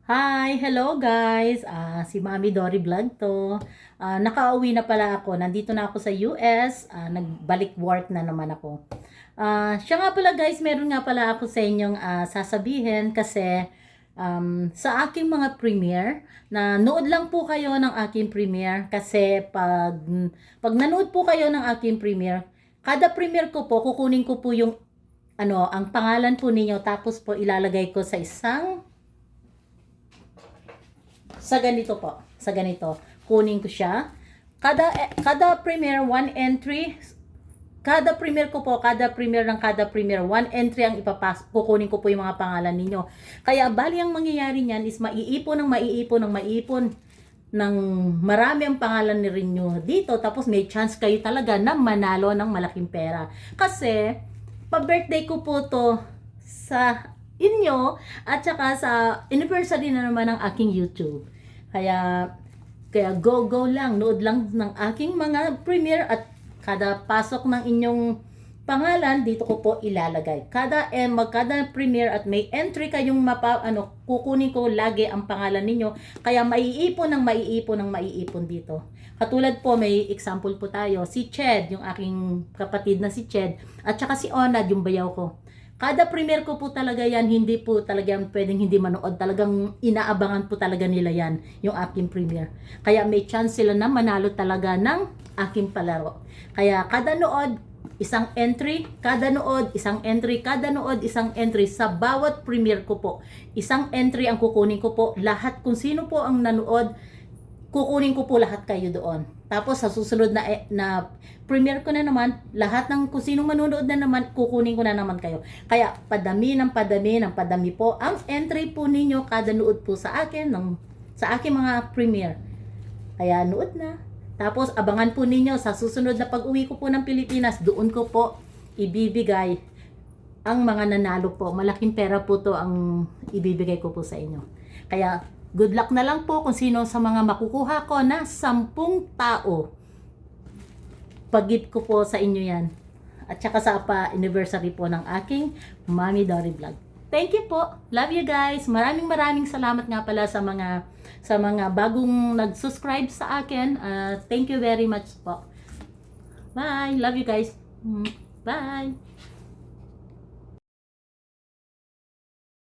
Hi! Hello guys! Si Mami Dory Vlog to. Nakauwi na pala ako. Nandito na ako sa US. Nagbalik work na naman ako. Siya nga pala guys, meron nga pala ako sa inyong sasabihin kasi sa aking mga premiere, na nood lang po kayo ng aking premiere kasi pag nanood po kayo ng aking premiere, kada premiere ko po, kukunin ko po yung ang pangalan po ninyo tapos po ilalagay ko sa ganito po, sa ganito. Kunin ko siya. Kada premiere, one entry. Kada premiere ko po, kada premiere, one entry ang kukunin ko po yung mga pangalan ninyo. Kaya bali ang mangyayari niyan is maiipon ng marami ang pangalan ni Renew dito. Tapos may chance kayo talaga na manalo ng malaking pera. Kasi, pa-birthday ko po to sa inyo at saka sa anniversary na naman ng aking YouTube. Kaya go lang, nood lang ng aking mga premiere at kada pasok ng inyong pangalan dito ko po ilalagay. Kada premiere at may entry kayong kukunin ko lagi ang pangalan ninyo. Kaya maiipon dito. Katulad po, may example po tayo, si Ched, yung aking kapatid na si Ched, at saka si Onad, yung bayaw ko. Kada premiere ko po talaga yan, hindi po talaga pwedeng hindi manood. Talagang inaabangan po talaga nila yan, yung aking premiere. Kaya may chance sila na manalo talaga ng aking palaro. Kaya kada nood, isang entry, kada nood, isang entry, kada nood, isang entry. Sa bawat premiere ko po, isang entry ang kukunin ko po. Lahat, kung sino po ang nanood, kukunin ko po lahat kayo doon. Tapos sa susunod na premiere ko na naman, lahat ng kung sinong manonood na naman, kukunin ko na naman kayo. Kaya padami po ang entry po ninyo kada nood po sa akin, sa aking mga premiere. Kaya nood na. Tapos abangan po ninyo sa susunod na pag-uwi ko po ng Pilipinas, doon ko po ibibigay ang mga nanalo po. Malaking pera po to ang ibibigay ko po sa inyo. Kaya good luck na lang po kung sino sa mga makukuha ko na 10 tao. Pag-gift ko po sa inyo yan. At saka sa anniversary po ng aking Mami Dory Vlog. Thank you po. Love you guys. Maraming salamat nga pala sa mga bagong nag-subscribe sa akin. Thank you very much po. Bye. Love you guys. Bye.